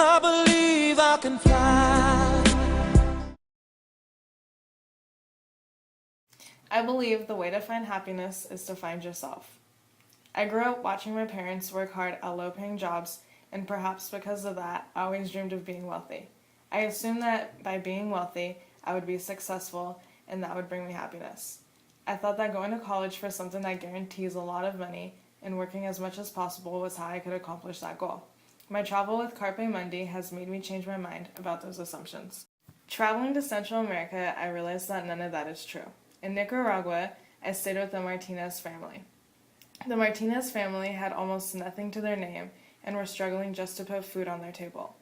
I believe I can fly. I believe the way to find happiness is to find yourself. I grew up watching my parents work hard at low-paying jobs, and perhaps because of that, I always dreamed of being wealthy. I assumed that by being wealthy, I would be successful, and that would bring me happiness. I thought that going to college for something that guarantees a lot of money and working as much as possible was how I could accomplish that goal. My travel with Carpe Mundi has made me change my mind about those assumptions. Traveling to Central America, I realized that none of that is true. In Nicaragua, I stayed with the Martinez family. The Martinez family had almost nothing to their name and were struggling just to put food on their table.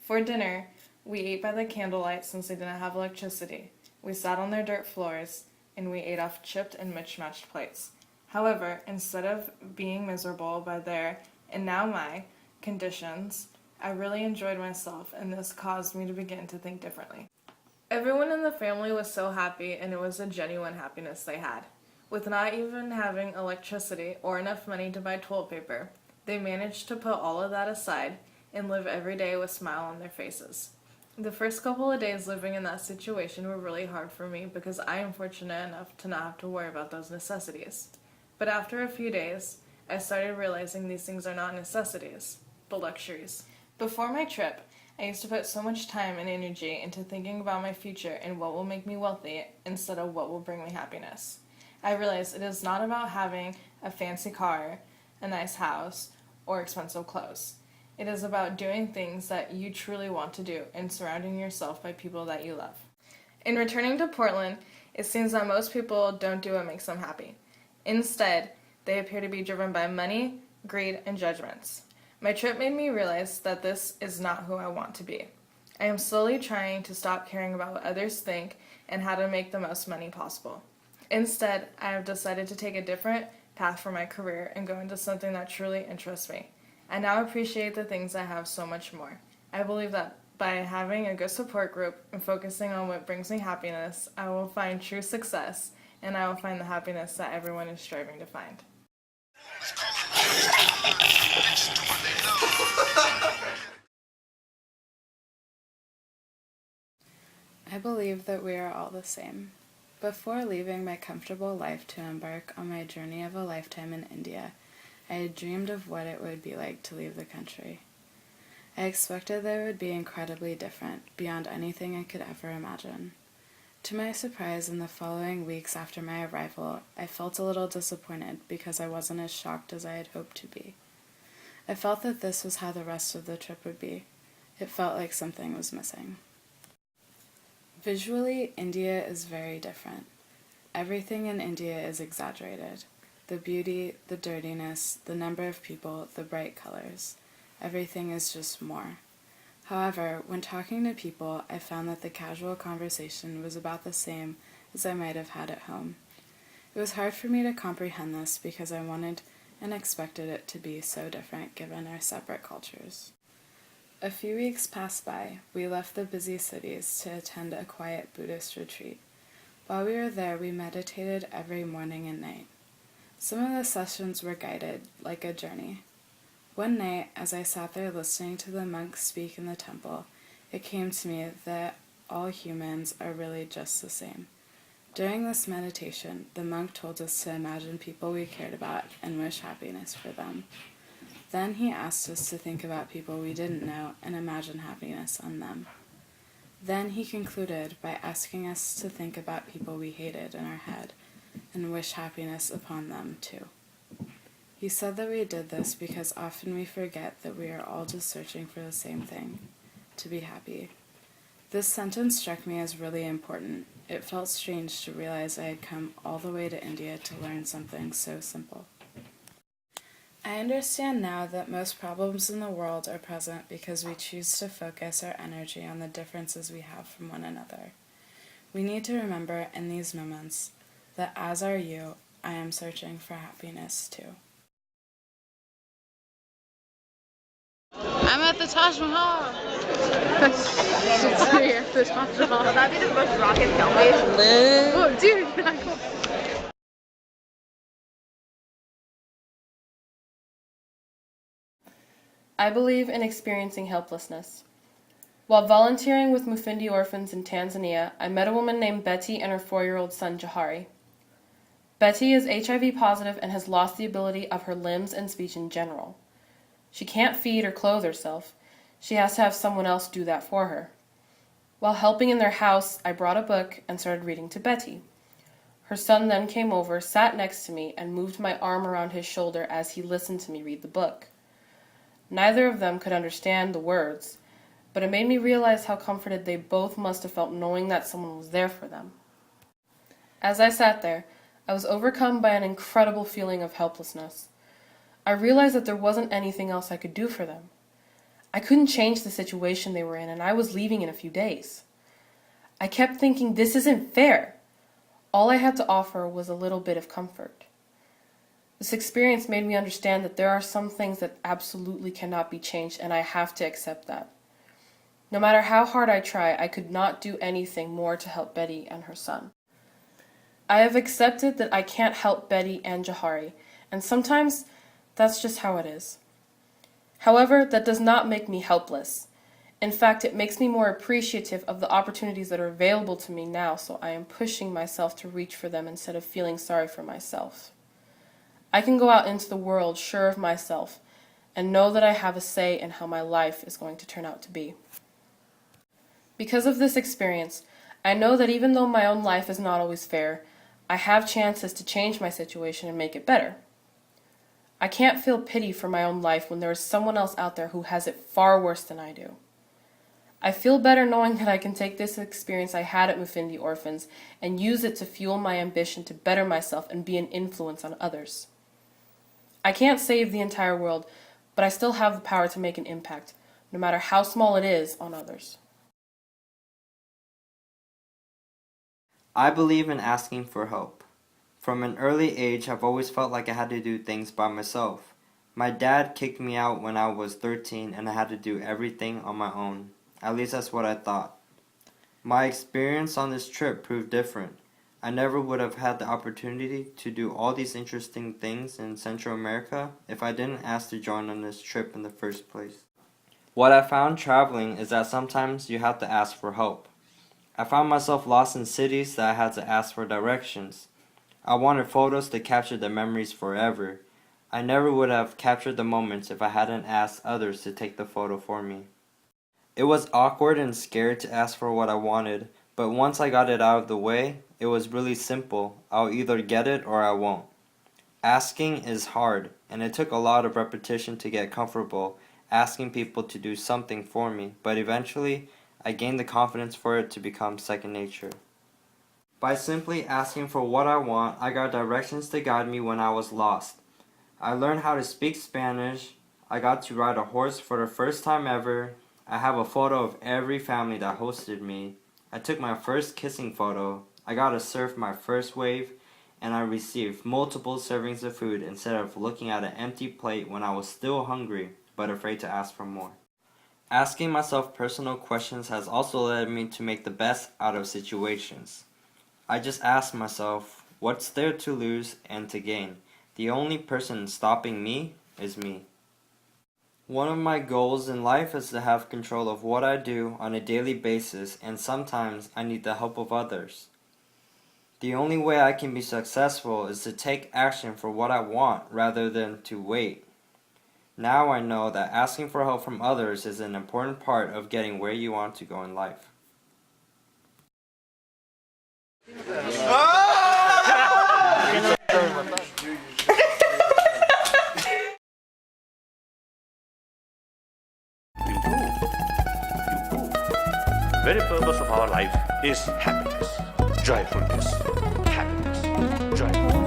For dinner, we ate by the candlelight since they didn't have electricity. We sat on their dirt floors, and we ate off chipped and mismatched plates. However, instead of being miserable by their, and now my, conditions, I really enjoyed myself, and this caused me to begin to think differently. Everyone in the family was so happy, and it was a genuine happiness they had. With not even having electricity or enough money to buy toilet paper, they managed to put all of that aside and live every day with a smile on their faces. The first couple of days living in that situation were really hard for me because I am fortunate enough to not have to worry about those necessities. But after a few days, I started realizing these things are not necessities, but luxuries. Before my trip, I used to put so much time and energy into thinking about my future and what will make me wealthy instead of what will bring me happiness. I realized it is not about having a fancy car, a nice house, or expensive clothes. It is about doing things that you truly want to do and surrounding yourself by people that you love. In returning to Portland, it seems that most people don't do what makes them happy. Instead, they appear to be driven by money, greed, and judgments. My trip made me realize that this is not who I want to be. I am slowly trying to stop caring about what others think and how to make the most money possible. Instead, I have decided to take a different path for my career and go into something that truly interests me. I now appreciate the things I have so much more. I believe that by having a good support group and focusing on what brings me happiness, I will find true success, and I will find the happiness that everyone is striving to find. I believe that we are all the same. Before leaving my comfortable life to embark on my journey of a lifetime in India, I had dreamed of what it would be like to leave the country. I expected that it would be incredibly different, beyond anything I could ever imagine. To my surprise, in the following weeks after my arrival, I felt a little disappointed because I wasn't as shocked as I had hoped to be. I felt that this was how the rest of the trip would be. It felt like something was missing. Visually, India is very different. Everything in India is exaggerated. The beauty, the dirtiness, the number of people, the bright colors. Everything is just more. However, when talking to people, I found that the casual conversation was about the same as I might have had at home. It was hard for me to comprehend this because I wanted and expected it to be so different given our separate cultures. A few weeks passed by. We left the busy cities to attend a quiet Buddhist retreat. While we were there, we meditated every morning and night. Some of the sessions were guided, like a journey. One night, as I sat there listening to the monks speak in the temple, it came to me that all humans are really just the same. During this meditation, the monk told us to imagine people we cared about and wish happiness for them. Then he asked us to think about people we didn't know and imagine happiness on them. Then he concluded by asking us to think about people we hated in our head and wish happiness upon them too. He said that we did this because often we forget that we are all just searching for the same thing, to be happy. This sentence struck me as really important. It felt strange to realize I had come all the way to India to learn something so simple. I understand now that most problems in the world are present because we choose to focus our energy on the differences we have from one another. We need to remember in these moments that as are you, I am searching for happiness too. I'm at the Taj Mahal. It's me at the Taj Mahal. Will that be the most rocket selfie? Oh, dude. I believe in experiencing helplessness. While volunteering with Mufindi orphans in Tanzania, I met a woman named Betty and her 4-year-old son Jahari. Betty is HIV positive and has lost the ability of her limbs and speech in general. She can't feed or clothe herself. She has to have someone else do that for her. While helping in their house, I brought a book and started reading to Betty. Her son then came over, sat next to me, and moved my arm around his shoulder as he listened to me read the book. Neither of them could understand the words, but it made me realize how comforted they both must have felt knowing that someone was there for them. As I sat there, I was overcome by an incredible feeling of helplessness. I realized that there wasn't anything else I could do for them. I couldn't change the situation they were in, and I was leaving in a few days. I kept thinking, this isn't fair. All I had to offer was a little bit of comfort. This experience made me understand that there are some things that absolutely cannot be changed, and I have to accept that. No matter how hard I try, I could not do anything more to help Betty and her son. I have accepted that I can't help Betty and Jahari, and sometimes that's just how it is. However, that does not make me helpless. In fact, it makes me more appreciative of the opportunities that are available to me now, so I am pushing myself to reach for them instead of feeling sorry for myself. I can go out into the world sure of myself and know that I have a say in how my life is going to turn out to be. Because of this experience, I know that even though my own life is not always fair, I have chances to change my situation and make it better. I can't feel pity for my own life when there is someone else out there who has it far worse than I do. I feel better knowing that I can take this experience I had at Mufindi Orphans and use it to fuel my ambition to better myself and be an influence on others. I can't save the entire world, but I still have the power to make an impact, no matter how small it is, on others. I believe in asking for help. From an early age, I've always felt like I had to do things by myself. My dad kicked me out when I was 13 and I had to do everything on my own. At least that's what I thought. My experience on this trip proved different. I never would have had the opportunity to do all these interesting things in Central America if I didn't ask to join on this trip in the first place. What I found traveling is that sometimes you have to ask for help. I found myself lost in cities that I had to ask for directions. I wanted photos to capture the memories forever. I never would have captured the moments if I hadn't asked others to take the photo for me. It was awkward and scared to ask for what I wanted, but once I got it out of the way, it was really simple. I'll either get it or I won't. Asking is hard, and it took a lot of repetition to get comfortable asking people to do something for me, but eventually I gained the confidence for it to become second nature. By simply asking for what I want, I got directions to guide me when I was lost. I learned how to speak Spanish. I got to ride a horse for the first time ever. I have a photo of every family that hosted me. I took my first kissing photo. I got to surf my first wave, and I received multiple servings of food instead of looking at an empty plate when I was still hungry, but afraid to ask for more. Asking myself personal questions has also led me to make the best out of situations. I just ask myself, what's there to lose and to gain? The only person stopping me is me. One of my goals in life is to have control of what I do on a daily basis, and sometimes I need the help of others. The only way I can be successful is to take action for what I want rather than to wait. Now I know that asking for help from others is an important part of getting where you want to go in life. Very purpose of our life is happiness, joyfulness, happiness, joyfulness.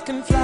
I can fly.